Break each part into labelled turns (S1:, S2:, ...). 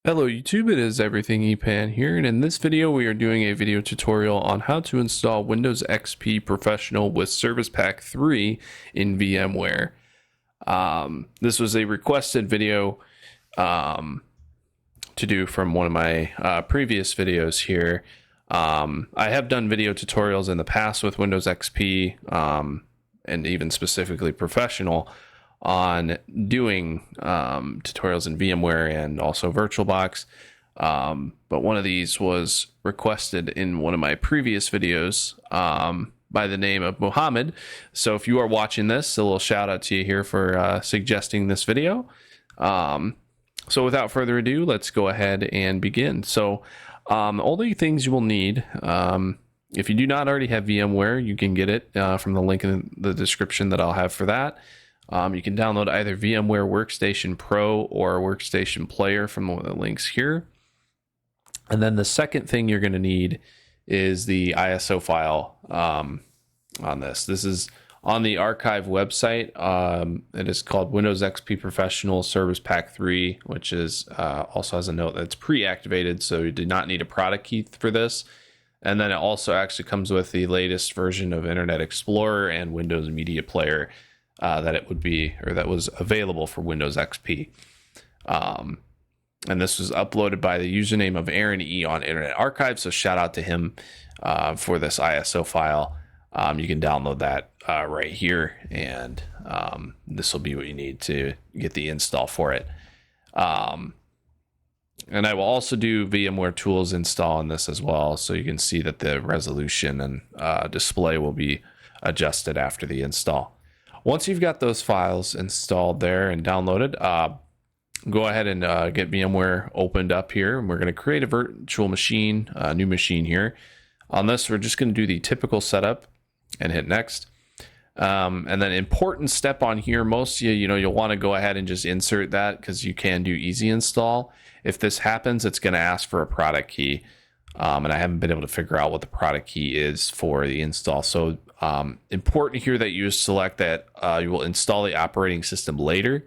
S1: Hello YouTube, it is EverythingEpan here, and in this video we are doing a video tutorial on how to install Windows XP Professional with Service Pack 3 in VMware. This was a requested video to do from one of my previous videos here. I have done video tutorials in the past with Windows XP and even specifically Professional on doing tutorials in VMware and also VirtualBox. But one of these was requested in one of my previous videos by the name of Mohammed. So if you are watching this, a little shout out to you here for suggesting this video. So without further ado, let's go ahead and begin. So only things you will need, if you do not already have VMware, you can get it from the link in the description that I'll have for that. You can download either VMware Workstation Pro or Workstation Player from one of the links here. And then the second thing you're going to need is the ISO file on this. This is on the archive website. It is called Windows XP Professional Service Pack 3, which is also has a note that's pre-activated, so you did not need a product key for this. And then it also actually comes with the latest version of Internet Explorer and Windows Media Player. That was available for Windows XP. And this was uploaded by the username of Aaron E on Internet Archive. So shout out to him for this ISO file. You can download that right here, and this will be what you need to get the install for it. And I will also do VMware Tools install on this as well, so you can see that the resolution and display will be adjusted after the install. Once you've got those files installed there and downloaded, go ahead and get VMware opened up here. And we're going to create a virtual machine, a new machine here. On this, we're just going to do the typical setup and hit next. And then important step on here, most of you'll want to go ahead and just insert that because you can do easy install. If this happens, it's going to ask for a product key. And I haven't been able to figure out what the product key is for the install. So important here that you select that you will install the operating system later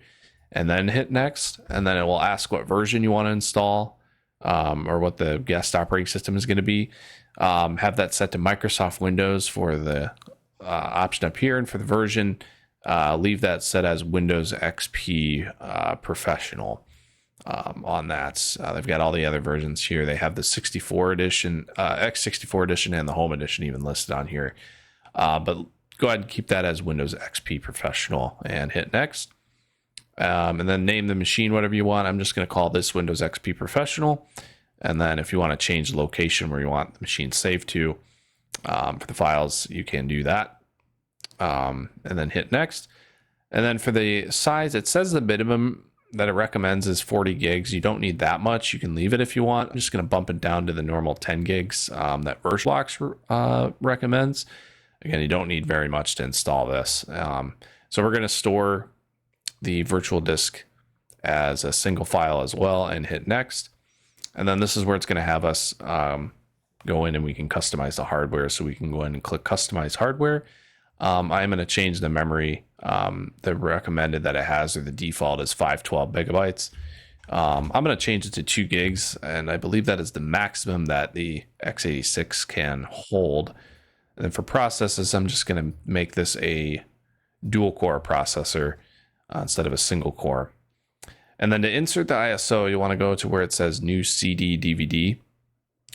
S1: and then hit next. And then it will ask what version you want to install or what the guest operating system is going to be. Have that set to Microsoft Windows for the option up here. And for the version, leave that set as Windows XP Professional. On that, they've got all the other versions here. They have the 64 edition, X64 edition, and the Home edition even listed on here. But go ahead and keep that as Windows XP Professional and hit next. And then name the machine whatever you want. I'm just going to call this Windows XP Professional. And then if you want to change the location where you want the machine saved to for the files, you can do that. And then hit next. And then for the size, it says the minimum that it recommends is 40 gigs. You don't need that much. You can leave it if you want. I'm just going to bump it down to the normal 10 gigs that VirtualBox recommends. Again, you don't need very much to install this. So we're going to store the virtual disk as a single file as well and hit next. And then this is where it's going to have us go in and we can customize the hardware. So we can go in and click Customize Hardware. I'm going to change the memory. The recommended that it has, or the default, is 512 megabytes. I'm going to change it to 2 gigs, and I believe that is the maximum that the x86 can hold. And then for processes, I'm just going to make this a dual core processor instead of a single core. And then to insert the ISO, you want to go to where it says New CD DVD.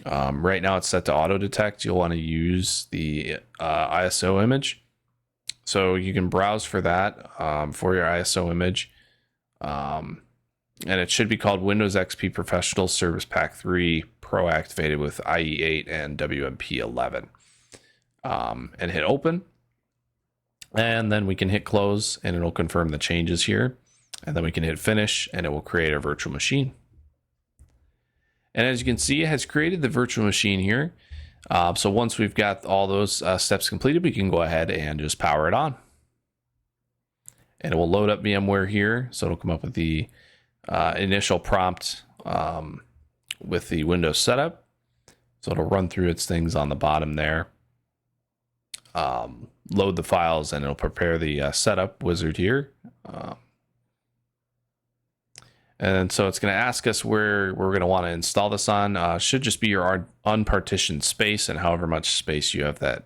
S1: Right now it's set to auto detect. You'll want to use the ISO image. So you can browse for that for your ISO image. And it should be called Windows XP Professional Service Pack 3 Pro activated with IE8 and WMP 11. And hit open. And then we can hit close and it'll confirm the changes here. And then we can hit finish and it will create our virtual machine. And as you can see, it has created the virtual machine here. So once we've got all those steps completed, we can go ahead and just power it on. And it will load up VMware here. So it'll come up with the initial prompt with the Windows setup. So it'll run through its things on the bottom there. Load the files and it'll prepare the setup wizard here. And so it's going to ask us where we're going to want to install this on. Should just be your unpartitioned space and however much space you have that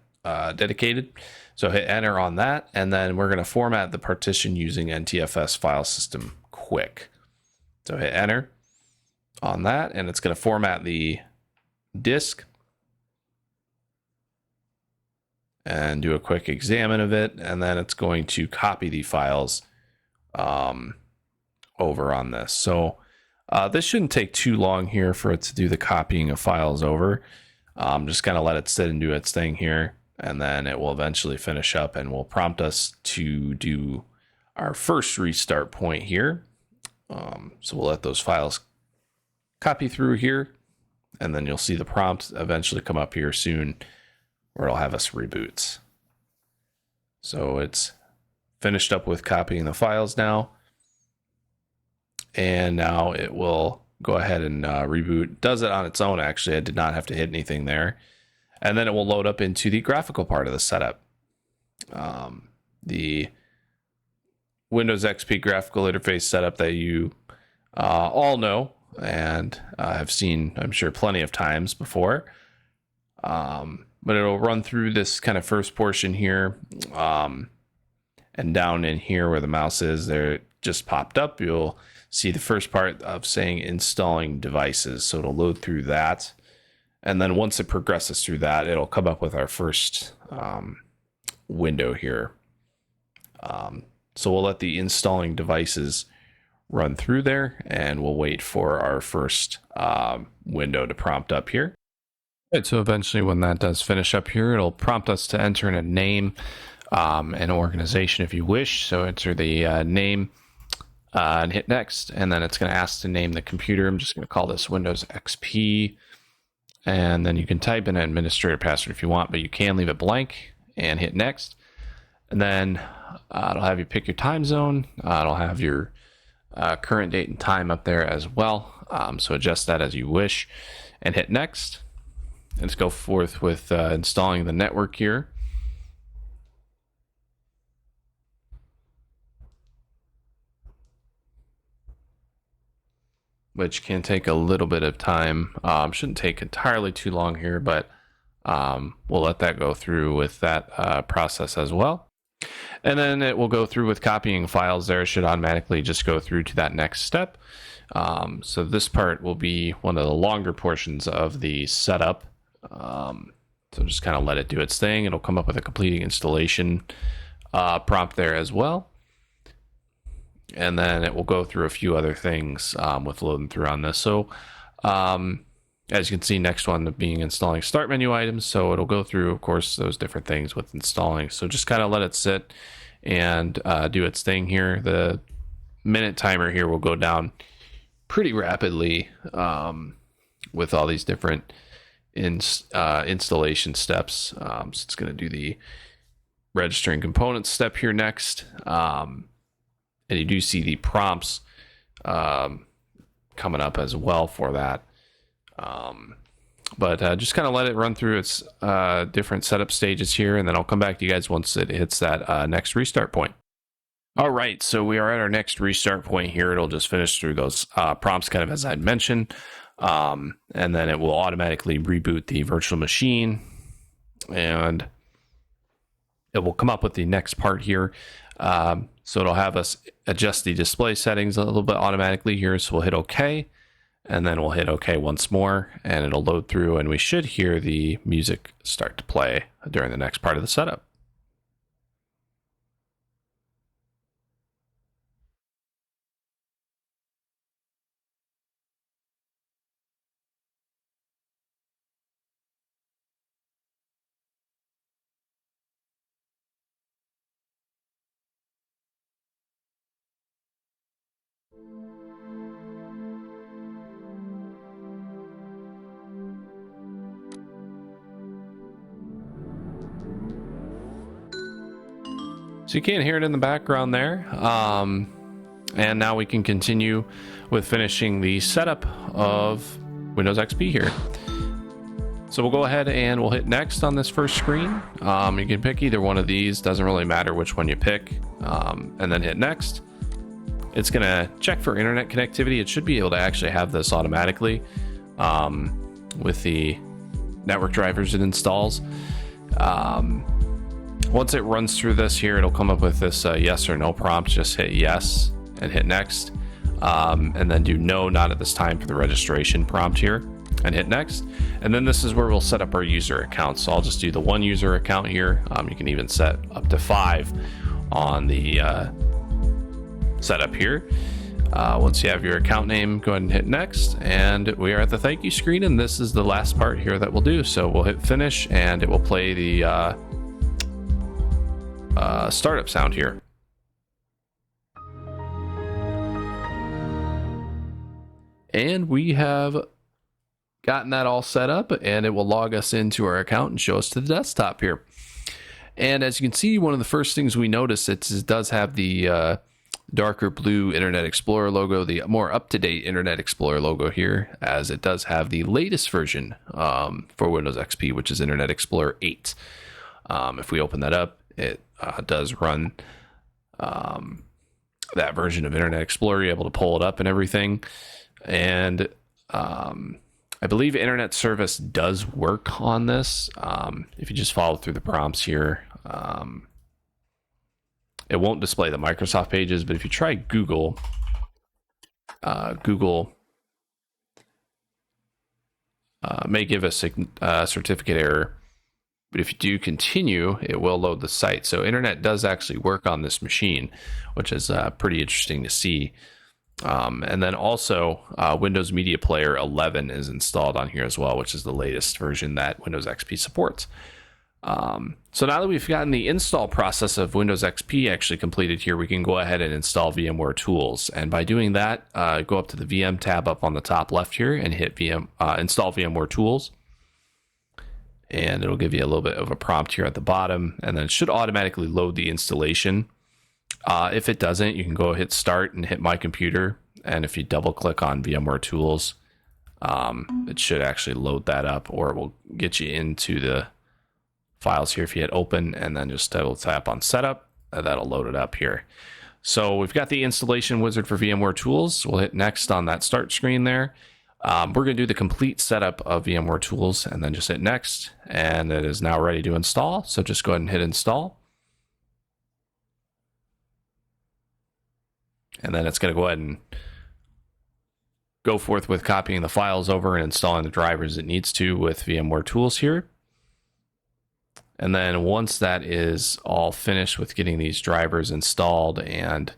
S1: dedicated. So hit enter on that, and then we're going to format the partition using NTFS file system quick. So hit enter on that, and it's going to format the disk and do a quick examine of it, and then it's going to copy the files over on this. So this shouldn't take too long here for it to do the copying of files over. Just kind of let it sit and do its thing here, and then it will eventually finish up and will prompt us to do our first restart point here. So we'll let those files copy through here, and then you'll see the prompt eventually come up here soon where it'll have us reboots. So it's finished up with copying the files now, and now it will go ahead and reboot. Does it on its own, actually. I did not have to hit anything there. And then it will load up into the graphical part of the setup. The Windows XP graphical interface setup that you all know and have seen, I'm sure, plenty of times before. But it'll run through this kind of first portion here. And down in here where the mouse is, there it just popped up. You'll see the first part of saying installing devices. So it'll load through that. And then once it progresses through that, it'll come up with our first window here. So we'll let the installing devices run through there, and we'll wait for our first window to prompt up here. Right, so eventually when that does finish up here, it'll prompt us to enter in a name, an organization if you wish. So enter the name and hit next, and then it's going to ask to name the computer. I'm just going to call this Windows XP. And then you can type in an administrator password if you want, but you can leave it blank and hit next. And then it'll have you pick your time zone. It'll have your current date and time up there as well. So adjust that as you wish and hit next. And let's go forth with installing the network here. Which can take a little bit of time. Shouldn't take entirely too long here, but we'll let that go through with that process as well. And then it will go through with copying files there. It should automatically just go through to that next step. So this part will be one of the longer portions of the setup. So just kind of let it do its thing. It'll come up with a completing installation prompt there as well. And then it will go through a few other things with loading through on this. So as you can see, next one being installing start menu items. So it'll go through, of course, those different things with installing. So just kind of let it sit and do its thing here. The minute timer here will go down pretty rapidly with all these different installation steps. So it's going to do the registering components step here next. And you do see the prompts coming up as well for that. But just kind of let it run through its different setup stages here, and then I'll come back to you guys once it hits that next restart point. All right, so we are at our next restart point here. It'll just finish through those prompts kind of as I'd mentioned, and then it will automatically reboot the virtual machine, and it will come up with the next part here. So it'll have us adjust the display settings a little bit automatically here. So we'll hit OK, and then we'll hit OK once more, and it'll load through, and we should hear the music start to play during the next part of the setup. So you can't hear it in the background there. And now we can continue with finishing the setup of Windows XP here. So we'll go ahead and we'll hit next on this first screen. You can pick either one of these, doesn't really matter which one you pick, and then hit next. it's going to check for internet connectivity. It should be able to actually have this automatically with the network drivers it installs. Once it runs through this here, it'll come up with this yes or no prompt. Just hit yes and hit next, and then do no, not at this time for the registration prompt here, and hit next. And then this is where we'll set up our user account. So I'll just do the one user account here. You can even set up to 5 on the setup here. Once you have your account name, go ahead and hit next, and we are at the thank you screen, and this is the last part here that we'll do. So we'll hit finish, and it will play the startup sound here. And we have gotten that all set up, and it will log us into our account and show us to the desktop here. And as you can see, one of the first things we notice, it does have the darker blue Internet Explorer logo, the more up-to-date Internet Explorer logo here, as it does have the latest version for Windows XP, which is Internet Explorer 8. If we open that up, it does run that version of Internet Explorer. You're able to pull it up and everything. And I believe Internet Service does work on this. If you just follow through the prompts here, it won't display the Microsoft pages, but if you try Google, Google may give a certificate error, but if you do continue, it will load the site. So internet does actually work on this machine, which is pretty interesting to see. And then also Windows Media Player 11 is installed on here as well, which is the latest version that Windows XP supports. So now that we've gotten the install process of Windows XP actually completed here, we can go ahead and install VMware Tools. And by doing that, go up to the VM tab up on the top left here and hit install VMware Tools. And it'll give you a little bit of a prompt here at the bottom, and then it should automatically load the installation. If it doesn't, you can go hit start and hit My Computer. And if you double click on VMware Tools, it should actually load that up, or it will get you into the files here. If you hit open and then just double tap on setup, that'll load it up here. So we've got the installation wizard for VMware Tools. We'll hit next on that start screen there. We're going to do the complete setup of VMware Tools and then just hit next, and it is now ready to install. So just go ahead and hit install. And then it's going to go ahead and go forth with copying the files over and installing the drivers it needs to with VMware Tools here. And then once that is all finished with getting these drivers installed and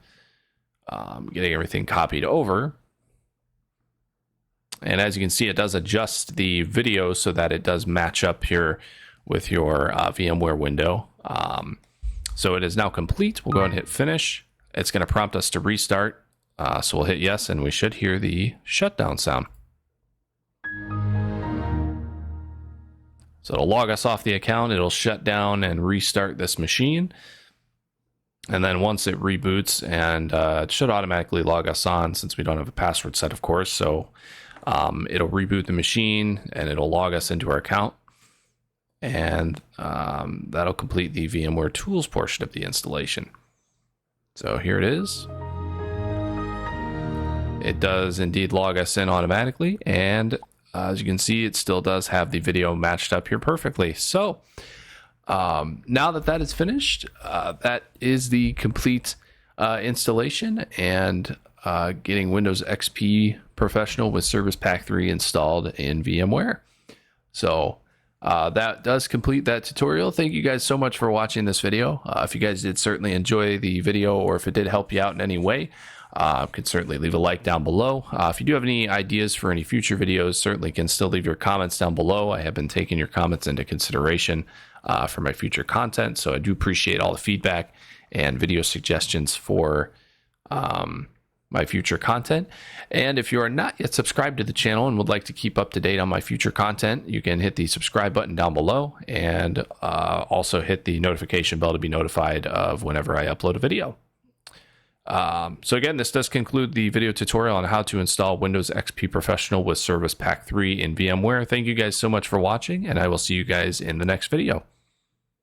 S1: getting everything copied over, and as you can see, it does adjust the video so that it does match up here with your VMware window. So it is now complete. We'll go ahead and hit finish. It's going to prompt us to restart. So we'll hit yes, and we should hear the shutdown sound. So it'll log us off the account. It'll shut down and restart this machine. And then once it reboots, and it should automatically log us on since we don't have a password set, of course. So it'll reboot the machine and it'll log us into our account. And that'll complete the VMware Tools portion of the installation. So here it is. It does indeed log us in automatically, and as you can see, it still does have the video matched up here perfectly. So now that that is finished, that is the complete installation and getting Windows XP Professional with Service Pack 3 installed in VMware. So that does complete that tutorial. Thank you guys so much for watching this video. If you guys did certainly enjoy the video, or if it did help you out in any way, could certainly leave a like down below. If you do have any ideas for any future videos, certainly can still leave your comments down below. I have been taking your comments into consideration for my future content, so I do appreciate all the feedback and video suggestions for my future content. And if you are not yet subscribed to the channel and would like to keep up to date on my future content, you can hit the subscribe button down below, and also hit the notification bell to be notified of whenever I upload a video. So again, this does conclude the video tutorial on how to install Windows XP Professional with Service Pack 3 in VMware. Thank you guys so much for watching, and I will see you guys in the next video.